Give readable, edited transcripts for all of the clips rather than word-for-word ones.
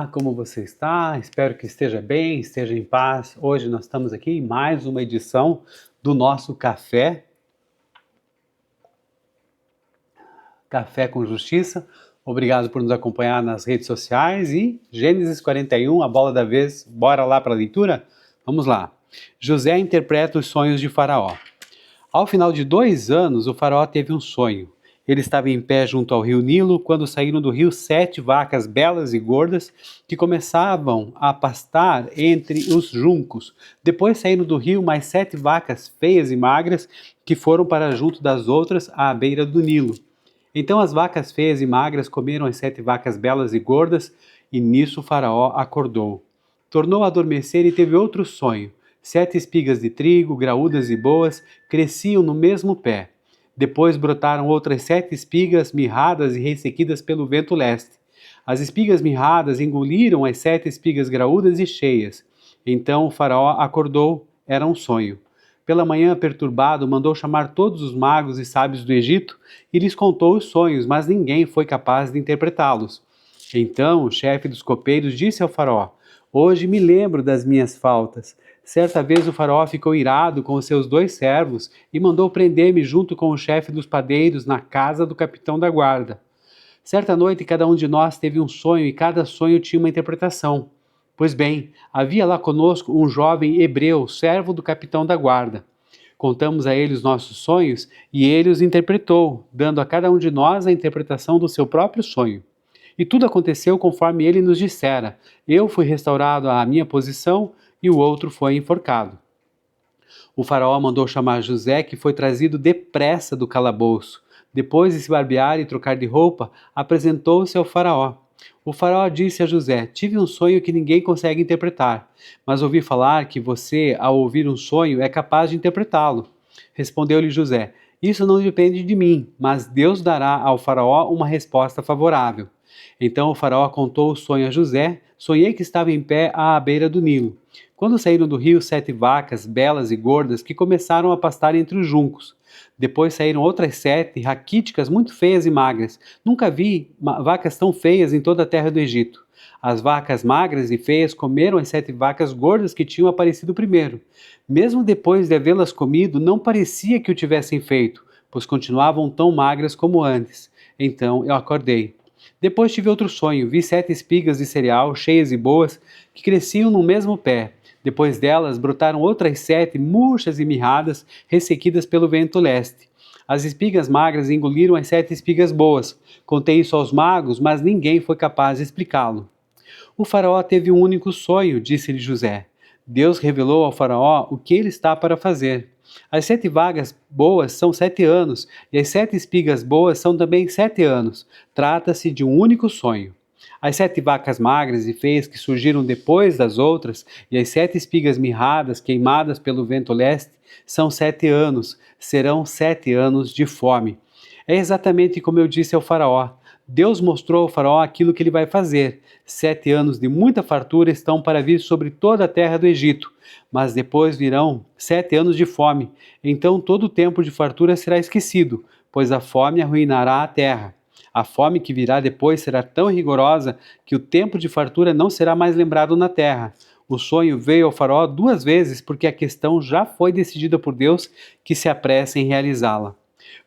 Como você está? Espero que esteja bem, esteja em paz. Hoje nós estamos aqui em mais uma edição do nosso Café com Justiça. Obrigado por nos acompanhar nas redes sociais e Gênesis 41, a bola da vez. Bora lá para a leitura? Vamos lá. José interpreta os sonhos de Faraó. Ao final de 2 anos, o Faraó teve um sonho. Ele estava em pé junto ao rio Nilo, quando saíram do rio 7 vacas belas e gordas, que começavam a pastar entre os juncos. Depois saíram do rio mais 7 vacas feias e magras, que foram para junto das outras à beira do Nilo. Então as vacas feias e magras comeram as 7 vacas belas e gordas, e nisso o Faraó acordou. Tornou a adormecer e teve outro sonho. 7 espigas de trigo, graúdas e boas, cresciam no mesmo pé. Depois brotaram outras 7 espigas mirradas e ressequidas pelo vento leste. As espigas mirradas engoliram as 7 espigas graúdas e cheias. Então o Faraó acordou, era um sonho. Pela manhã, perturbado, mandou chamar todos os magos e sábios do Egito e lhes contou os sonhos, mas ninguém foi capaz de interpretá-los. Então o chefe dos copeiros disse ao Faraó: Hoje me lembro das minhas faltas. Certa vez o Faraó ficou irado com os seus 2 servos e mandou prender-me junto com o chefe dos padeiros na casa do capitão da guarda. Certa noite cada um de nós teve um sonho e cada sonho tinha uma interpretação. Pois bem, havia lá conosco um jovem hebreu, servo do capitão da guarda. Contamos a ele os nossos sonhos e ele os interpretou, dando a cada um de nós a interpretação do seu próprio sonho. E tudo aconteceu conforme ele nos dissera. Eu fui restaurado à minha posição e o outro foi enforcado. O faraó mandou chamar José, que foi trazido depressa do calabouço. Depois de se barbear e trocar de roupa, apresentou-se ao faraó. O faraó disse a José: Tive um sonho que ninguém consegue interpretar, mas ouvi falar que você, ao ouvir um sonho, é capaz de interpretá-lo. Respondeu-lhe José: Isso não depende de mim, mas Deus dará ao faraó uma resposta favorável. Então o faraó contou o sonho a José. Sonhei que estava em pé à beira do Nilo. Quando saíram do rio 7 vacas, belas e gordas, que começaram a pastar entre os juncos. Depois saíram outras 7, raquíticas, muito feias e magras. Nunca vi vacas tão feias em toda a terra do Egito. As vacas magras e feias comeram as 7 vacas gordas que tinham aparecido primeiro. Mesmo depois de havê-las comido, não parecia que o tivessem feito, pois continuavam tão magras como antes. Então eu acordei. Depois tive outro sonho, vi 7 espigas de cereal, cheias e boas, que cresciam no mesmo pé. Depois delas brotaram outras 7, murchas e mirradas, ressequidas pelo vento leste. As espigas magras engoliram as 7 espigas boas. Contei isso aos magos, mas ninguém foi capaz de explicá-lo. O faraó teve um único sonho, disse-lhe José. Deus revelou ao faraó o que ele está para fazer. As 7 vagas boas são 7 anos, e as 7 espigas boas são também 7 anos. Trata-se de um único sonho. As 7 vacas magras e feias que surgiram depois das outras, e as 7 espigas mirradas queimadas pelo vento leste, são 7 anos, serão 7 anos de fome. É exatamente como eu disse ao faraó. Deus mostrou ao faraó aquilo que ele vai fazer. 7 anos de muita fartura estão para vir sobre toda a terra do Egito, mas depois virão 7 anos de fome. Então todo o tempo de fartura será esquecido, pois a fome arruinará a terra. A fome que virá depois será tão rigorosa que o tempo de fartura não será mais lembrado na terra. O sonho veio ao faraó 2 vezes porque a questão já foi decidida por Deus, que se apressa em realizá-la.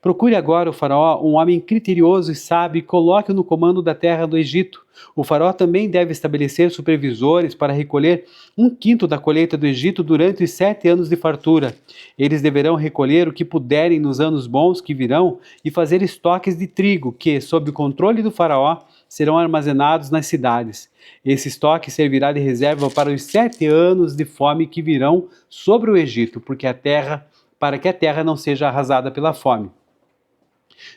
Procure agora o faraó, um homem criterioso e sábio, e coloque-o no comando da terra do Egito. O faraó também deve estabelecer supervisores para recolher 1/5 da colheita do Egito durante os 7 anos de fartura. Eles deverão recolher o que puderem nos anos bons que virão e fazer estoques de trigo que, sob o controle do faraó, serão armazenados nas cidades. Esse estoque servirá de reserva para os 7 anos de fome que virão sobre o Egito, para que a terra não seja arrasada pela fome.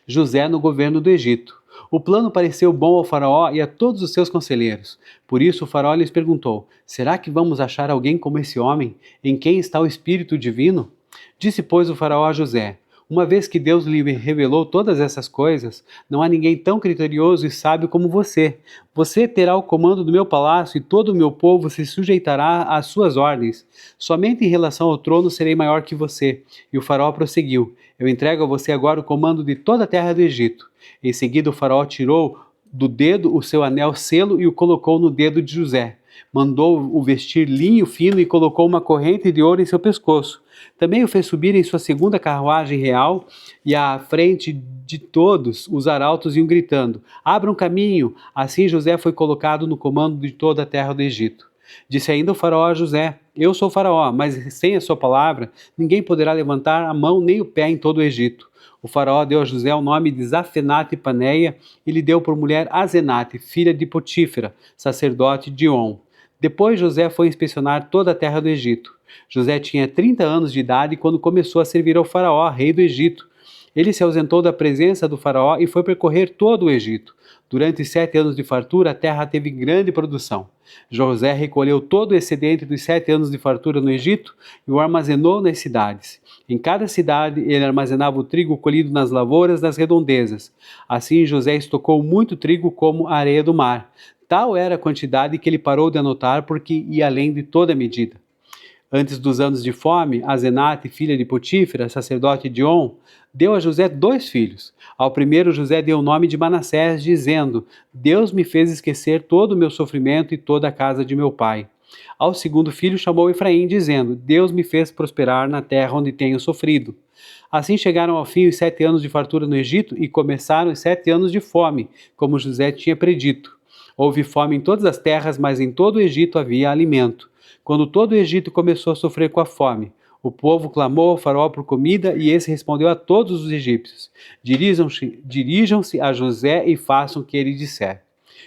José no governo do Egito. O plano pareceu bom ao faraó e a todos os seus conselheiros. Por isso o faraó lhes perguntou: Será que vamos achar alguém como esse homem, em quem está o Espírito Divino? Disse, pois, o faraó a José: Uma vez que Deus lhe revelou todas essas coisas, não há ninguém tão criterioso e sábio como você. Você terá o comando do meu palácio e todo o meu povo se sujeitará às suas ordens. Somente em relação ao trono serei maior que você. E o faraó prosseguiu: Eu entrego a você agora o comando de toda a terra do Egito. Em seguida o faraó tirou do dedo o seu anel selo e o colocou no dedo de José. Mandou-o vestir linho fino e colocou uma corrente de ouro em seu pescoço. Também o fez subir em sua segunda carruagem real e à frente de todos os arautos iam gritando: abram caminho! Assim José foi colocado no comando de toda a terra do Egito. Disse ainda o faraó a José: eu sou o faraó, mas sem a sua palavra ninguém poderá levantar a mão nem o pé em todo o Egito. O faraó deu a José o nome de Zafenate Paneia e lhe deu por mulher Azenate, filha de Potífera, sacerdote de On. Depois José foi inspecionar toda a terra do Egito. José tinha 30 anos de idade quando começou a servir ao faraó, rei do Egito. Ele se ausentou da presença do faraó e foi percorrer todo o Egito. Durante os 7 anos de fartura, a terra teve grande produção. José recolheu todo o excedente dos 7 anos de fartura no Egito e o armazenou nas cidades. Em cada cidade, ele armazenava o trigo colhido nas lavouras das redondezas. Assim, José estocou muito trigo como a areia do mar. Tal era a quantidade que ele parou de anotar porque ia além de toda medida. Antes dos anos de fome, Azenate, filha de Potífera, sacerdote de On, deu a José 2 filhos. Ao primeiro, José deu o nome de Manassés, dizendo: Deus me fez esquecer todo o meu sofrimento e toda a casa de meu pai. Ao segundo filho, chamou Efraim, dizendo: Deus me fez prosperar na terra onde tenho sofrido. Assim chegaram ao fim os 7 anos de fartura no Egito e começaram os 7 anos de fome, como José tinha predito. Houve fome em todas as terras, mas em todo o Egito havia alimento. Quando todo o Egito começou a sofrer com a fome, o povo clamou ao faraó por comida e esse respondeu a todos os egípcios: Dirijam-se a José e façam o que ele disser.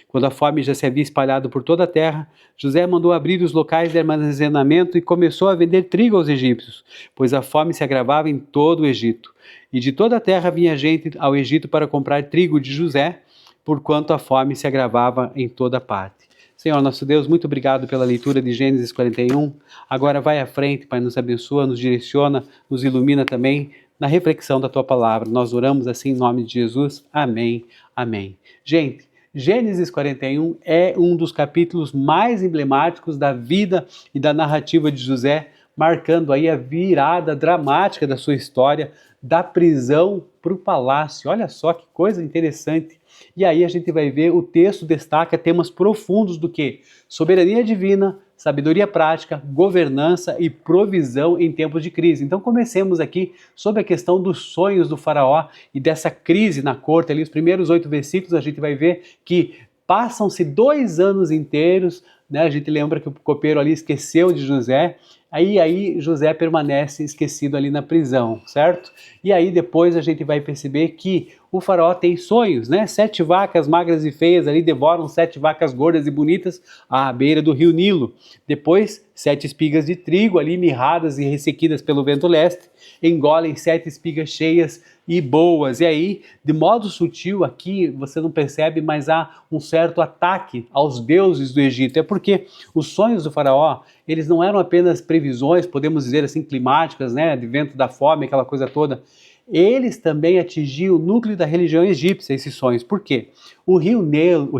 Quando a fome já se havia espalhado por toda a terra, José mandou abrir os locais de armazenamento e começou a vender trigo aos egípcios, pois a fome se agravava em todo o Egito. E de toda a terra vinha gente ao Egito para comprar trigo de José, porquanto a fome se agravava em toda parte. Senhor, nosso Deus, muito obrigado pela leitura de Gênesis 41. Agora vai à frente, Pai, nos abençoa, nos direciona, nos ilumina também na reflexão da Tua Palavra. Nós oramos assim em nome de Jesus. Amém, amém. Gente, Gênesis 41 é um dos capítulos mais emblemáticos da vida e da narrativa de José, marcando aí a virada dramática da sua história, da prisão para o palácio. Olha só que coisa interessante. E aí a gente vai ver, o texto destaca temas profundos do que? Soberania divina, sabedoria prática, governança e provisão em tempos de crise. Então comecemos aqui sobre a questão dos sonhos do faraó e dessa crise na corte. Ali os primeiros 8 versículos a gente vai ver que passam-se 2 anos inteiros, né? A gente lembra que o copeiro ali esqueceu de José, aí José permanece esquecido ali na prisão, certo? E aí depois a gente vai perceber que o faraó tem sonhos, né? 7 vacas magras e feias ali devoram 7 vacas gordas e bonitas à beira do rio Nilo. Depois, 7 espigas de trigo ali mirradas e ressequidas pelo vento leste engolem 7 espigas cheias e boas. E aí, de modo sutil aqui, você não percebe, mas há um certo ataque aos deuses do Egito. É porque os sonhos do faraó, eles não eram apenas previsões, podemos dizer assim, climáticas, né? Advento da fome, aquela coisa toda. Eles também atingiam o núcleo da religião egípcia, esses sonhos. Por quê? O rio Nilo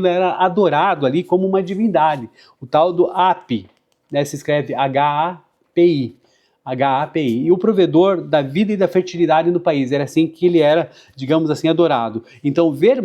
era adorado ali como uma divindade, o tal do Hapi, né? Se escreve H-A-P-I. E o provedor da vida e da fertilidade no país, era assim que ele era, digamos assim, adorado. Então ver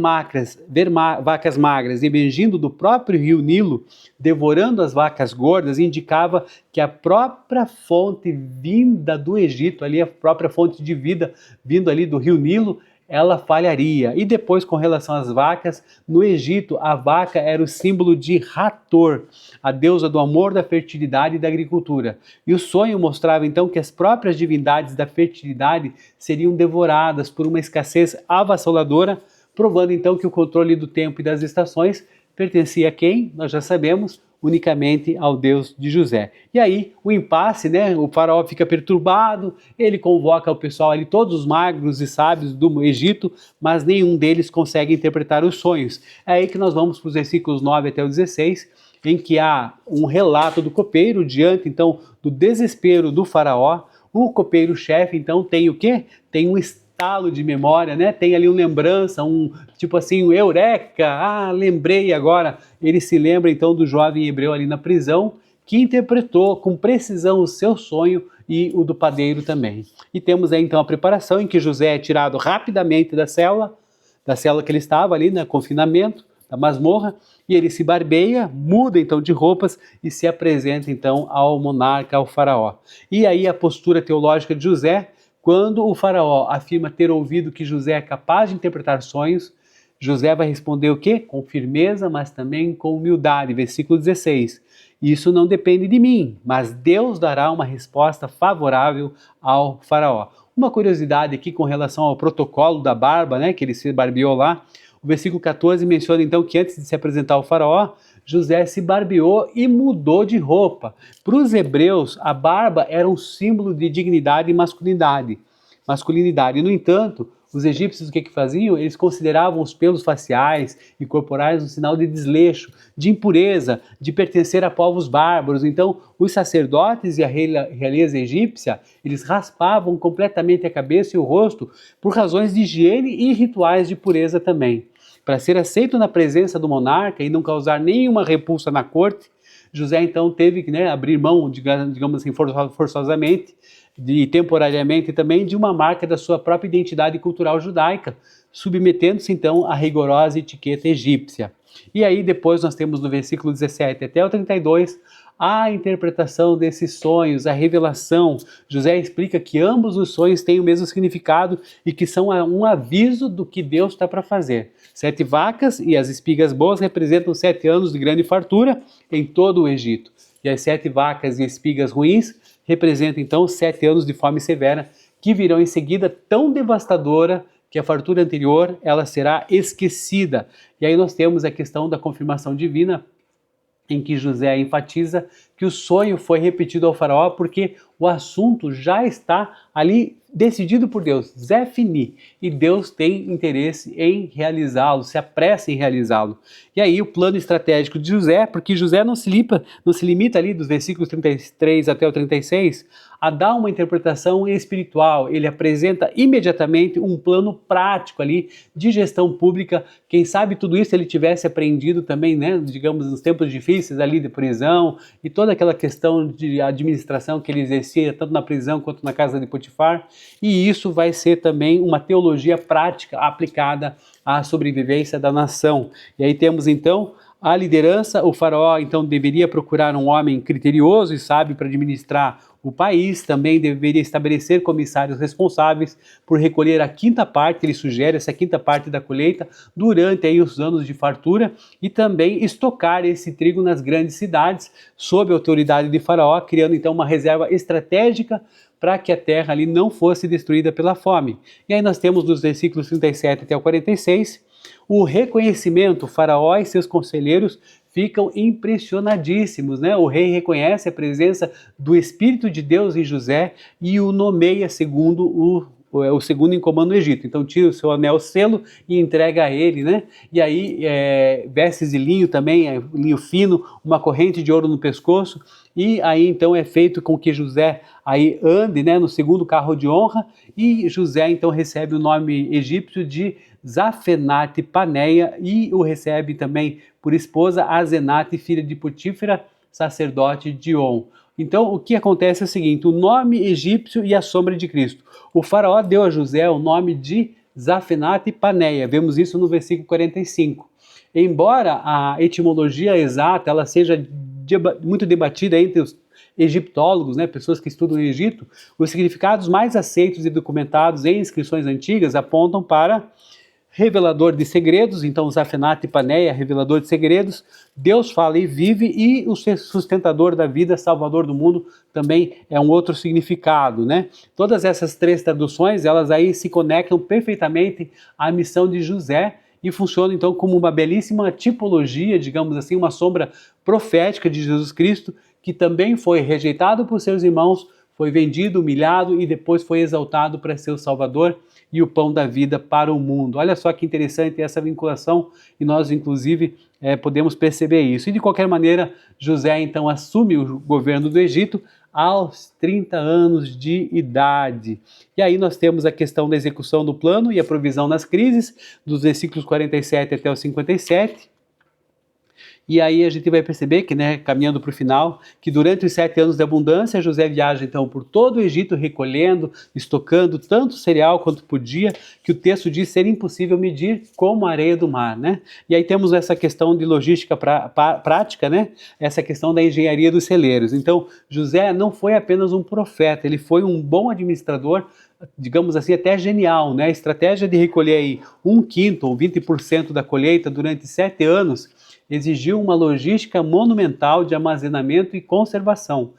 vacas magras emergindo do próprio rio Nilo, devorando as vacas gordas, indicava que a própria fonte vinda do Egito, ali a própria fonte de vida vindo ali do rio Nilo, ela falharia. E depois, com relação às vacas, no Egito, a vaca era o símbolo de Hathor, a deusa do amor, da fertilidade e da agricultura. E o sonho mostrava então que as próprias divindades da fertilidade seriam devoradas por uma escassez avassaladora, provando então que o controle do tempo e das estações pertencia a quem? Nós já sabemos, unicamente ao Deus de José. E aí, o impasse, né? O faraó fica perturbado, ele convoca o pessoal ali, todos os magros e sábios do Egito, mas nenhum deles consegue interpretar os sonhos. É aí que nós vamos para os versículos 9 até o 16, em que há um relato do copeiro diante, então, do desespero do faraó. O copeiro-chefe, então, tem o quê? Tem um estalo de memória, né? Tem ali uma lembrança, tipo assim, um eureka, lembrei agora. Ele se lembra então do jovem hebreu ali na prisão, que interpretou com precisão o seu sonho e o do padeiro também. E temos aí então a preparação em que José é tirado rapidamente da cela, da cela que ele estava ali, né, confinamento, da masmorra, e ele se barbeia, muda então de roupas e se apresenta então ao monarca, ao faraó. E aí a postura teológica de José, quando o faraó afirma ter ouvido que José é capaz de interpretar sonhos, José vai responder o quê? Com firmeza, mas também com humildade. Versículo 16. Isso não depende de mim, mas Deus dará uma resposta favorável ao faraó. Uma curiosidade aqui com relação ao protocolo da barba, né, que ele se barbeou lá. O versículo 14 menciona então que antes de se apresentar ao faraó, José se barbeou e mudou de roupa. Para os hebreus, a barba era um símbolo de dignidade e masculinidade. No entanto, os egípcios o que faziam? Eles consideravam os pelos faciais e corporais um sinal de desleixo, de impureza, de pertencer a povos bárbaros. Então, os sacerdotes e a realeza egípcia, eles raspavam completamente a cabeça e o rosto por razões de higiene e rituais de pureza também. Para ser aceito na presença do monarca e não causar nenhuma repulsa na corte, José então teve que abrir mão, digamos assim, forçosamente, e temporariamente também, de uma marca da sua própria identidade cultural judaica, submetendo-se então à rigorosa etiqueta egípcia. E aí depois nós temos no versículo 17 até o 32 a interpretação desses sonhos, a revelação. José explica que ambos os sonhos têm o mesmo significado e que são um aviso do que Deus está para fazer. 7 vacas e as espigas boas representam 7 anos de grande fartura em todo o Egito. E as 7 vacas e espigas ruins representam então 7 anos de fome severa que virão em seguida, tão devastadora que a fartura anterior ela será esquecida. E aí nós temos a questão da confirmação divina, em que José enfatiza que o sonho foi repetido ao faraó porque o assunto já está ali decidido por Deus, Zé Fini, e Deus tem interesse em realizá-lo, se apressa em realizá-lo. E aí o plano estratégico de José, porque José não se limita ali dos versículos 33 até o 36 a dar uma interpretação espiritual, ele apresenta imediatamente um plano prático ali de gestão pública. Quem sabe tudo isso ele tivesse aprendido também, né, digamos, nos tempos difíceis ali de prisão e toda aquela questão de administração que ele exercia tanto na prisão quanto na casa de Potifar, e isso vai ser também uma teologia prática aplicada à sobrevivência da nação. E aí temos então a liderança. O faraó então deveria procurar um homem criterioso e sábio para administrar o país, também deveria estabelecer comissários responsáveis por recolher a 5ª parte, ele sugere essa 5ª parte da colheita durante aí os anos de fartura, e também estocar esse trigo nas grandes cidades sob a autoridade de faraó, criando então uma reserva estratégica para que a terra ali não fosse destruída pela fome. E aí nós temos dos versículos 37 até o 46, o reconhecimento. O faraó e seus conselheiros ficam impressionadíssimos, né? O rei reconhece a presença do Espírito de Deus em José e o nomeia segundo o segundo em comando no Egito. Então tira o seu anel selo e entrega a ele, né? E aí vestes de linho também, linho fino, uma corrente de ouro no pescoço, e aí então é feito com que José aí ande, né, no segundo carro de honra, e José então recebe o nome egípcio de Zafenate Paneia, e o recebe também por esposa Azenate, filha de Potífera, sacerdote de On. Então o que acontece é o seguinte: o nome egípcio e a sombra de Cristo. O faraó deu a José o nome de Zafenate Paneia, vemos isso no versículo 45. Embora a etimologia exata ela seja muito debatida entre os egiptólogos, né, pessoas que estudam o Egito, os significados mais aceitos e documentados em inscrições antigas apontam para revelador de segredos. Então Zafenate Paneia, revelador de segredos, Deus fala e vive, e o sustentador da vida, salvador do mundo, também é um outro significado, né? Todas essas 3 traduções, elas aí se conectam perfeitamente à missão de José e funcionam então como uma belíssima tipologia, digamos assim, uma sombra profética de Jesus Cristo, que também foi rejeitado por seus irmãos, foi vendido, humilhado e depois foi exaltado para ser o Salvador e o pão da vida para o mundo. Olha só que interessante essa vinculação, e nós inclusive podemos perceber isso. E de qualquer maneira, José então assume o governo do Egito aos 30 anos de idade. E aí nós temos a questão da execução do plano e a provisão nas crises, dos versículos 47 até os 57. E aí a gente vai perceber que, né, caminhando para o final, que durante os 7 anos de abundância, José viaja então por todo o Egito recolhendo, estocando tanto cereal quanto podia, que o texto diz ser impossível medir como a areia do mar, né? E aí temos essa questão de logística prática, né? Essa questão da engenharia dos celeiros. Então, José não foi apenas um profeta, ele foi um bom administrador, digamos assim, até genial, né? A estratégia de recolher aí 1/5 ou 20% da colheita durante 7 anos exigiu uma logística monumental de armazenamento e conservação.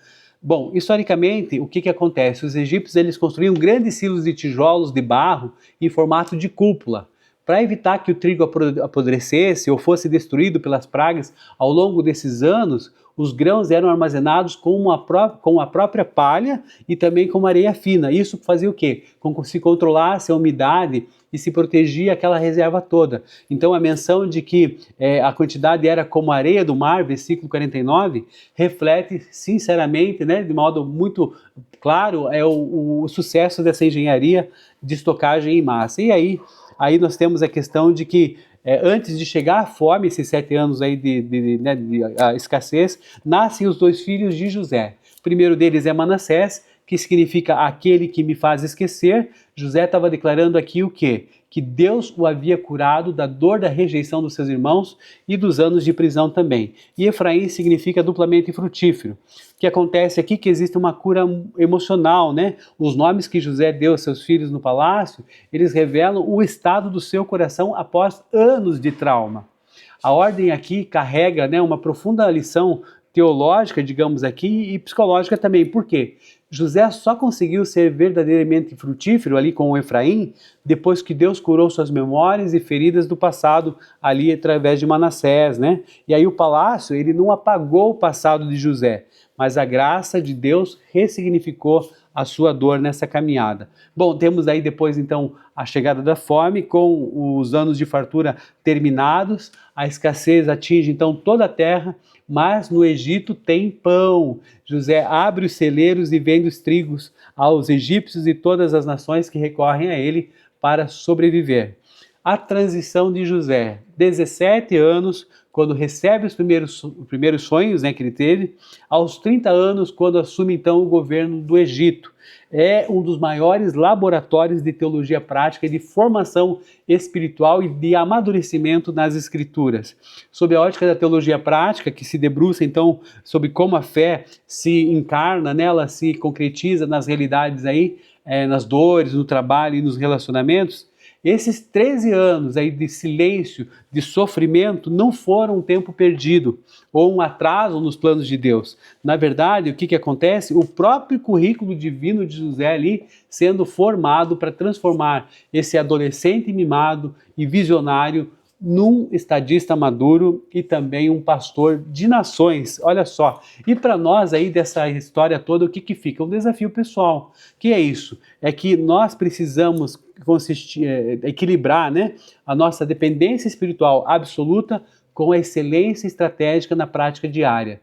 Bom, historicamente, o que acontece? Os egípcios eles construíam grandes silos de tijolos de barro em formato de cúpula, para evitar que o trigo apodrecesse ou fosse destruído pelas pragas. Ao longo desses anos, os grãos eram armazenados com a própria palha e também com areia fina. Isso fazia o quê? Com que se controlasse a umidade e se protegia aquela reserva toda. Então a menção de que a quantidade era como a areia do mar, versículo 49, reflete sinceramente, né, de modo muito claro, o sucesso dessa engenharia de estocagem em massa. E aí nós temos a questão de que antes de chegar à fome, esses 7 anos aí de escassez, nascem os 2 filhos de José. O primeiro deles é Manassés, que significa aquele que me faz esquecer. José estava declarando aqui o quê? Que Deus o havia curado da dor da rejeição dos seus irmãos e dos anos de prisão também. E Efraim significa duplamente frutífero. O que acontece aqui é que existe uma cura emocional, né? Os nomes que José deu aos seus filhos no palácio, eles revelam o estado do seu coração após anos de trauma. A ordem aqui carrega, né, uma profunda lição teológica, digamos aqui, e psicológica também. Por quê? José só conseguiu ser verdadeiramente frutífero ali com o Efraim depois que Deus curou suas memórias e feridas do passado ali através de Manassés, né? E aí o palácio, ele não apagou o passado de José, mas a graça de Deus ressignificou a sua dor nessa caminhada. Bom, temos aí depois então a chegada da fome, com os anos de fartura terminados, a escassez atinge então toda a terra, mas no Egito tem pão. José abre os celeiros e vende os trigos aos egípcios e todas as nações que recorrem a ele para sobreviver. A transição de José, 17 anos, quando recebe os primeiros sonhos, né, que ele teve, aos 30 anos, quando assume então o governo do Egito. É um dos maiores laboratórios de teologia prática e de formação espiritual e de amadurecimento nas escrituras. Sob a ótica da teologia prática, que se debruça então sobre como a fé se encarna, né, ela se concretiza nas realidades aí, nas dores, no trabalho e nos relacionamentos, esses 13 anos aí de silêncio, de sofrimento, não foram um tempo perdido ou um atraso nos planos de Deus. Na verdade, o que acontece? O próprio currículo divino de José ali sendo formado para transformar esse adolescente mimado e visionário num estadista maduro e também um pastor de nações. Olha só, e para nós aí dessa história toda, o que fica? Um desafio pessoal. Que é isso? É que nós precisamos equilibrar, né, a nossa dependência espiritual absoluta com a excelência estratégica na prática diária.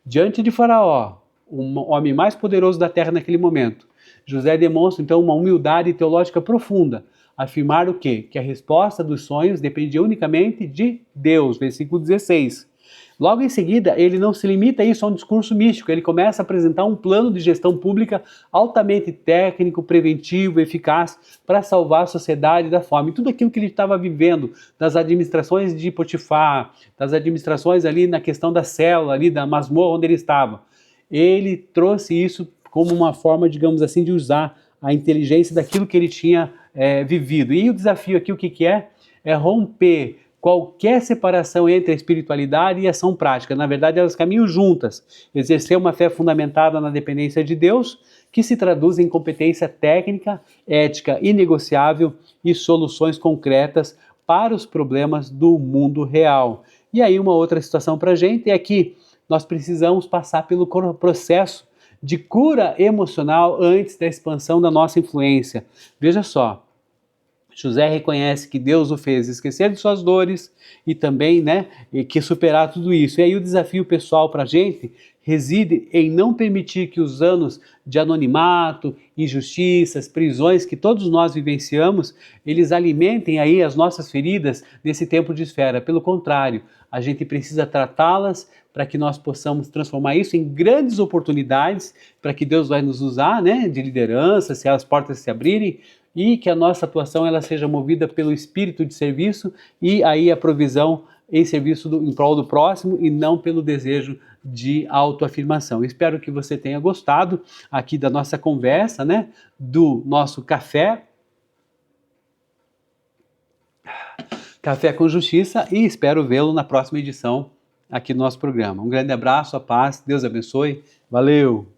Diante de Faraó, o homem mais poderoso da terra naquele momento, José demonstra então uma humildade teológica profunda, afirmar o quê? Que a resposta dos sonhos dependia unicamente de Deus, versículo 16. Logo em seguida, ele não se limita a isso a um discurso místico, ele começa a apresentar um plano de gestão pública altamente técnico, preventivo, eficaz para salvar a sociedade da fome. Tudo aquilo que ele estava vivendo, das administrações de Potifar, das administrações ali na questão da célula, ali da masmorra onde ele estava, ele trouxe isso como uma forma, digamos assim, de usar a inteligência daquilo que ele tinha vivido. E o desafio aqui, o que é? É romper qualquer separação entre a espiritualidade e a ação prática. Na verdade, elas caminham juntas. Exercer uma fé fundamentada na dependência de Deus, que se traduz em competência técnica, ética inegociável e soluções concretas para os problemas do mundo real. E aí uma outra situação para a gente é que nós precisamos passar pelo processo de cura emocional antes da expansão da nossa influência. Veja só, José reconhece que Deus o fez esquecer de suas dores e também, né, e que superar tudo isso. E aí o desafio pessoal para a gente reside em não permitir que os anos de anonimato, injustiças, prisões que todos nós vivenciamos, eles alimentem aí as nossas feridas nesse tempo de espera. Pelo contrário, a gente precisa tratá-las para que nós possamos transformar isso em grandes oportunidades para que Deus vai nos usar, né, de liderança, se as portas se abrirem, e que a nossa atuação ela seja movida pelo espírito de serviço e aí a provisão em serviço em prol do próximo e não pelo desejo de autoafirmação. Espero que você tenha gostado aqui da nossa conversa, né, do nosso café com Justiça, e espero vê-lo na próxima edição aqui do nosso programa. Um grande abraço, a paz, Deus abençoe, valeu!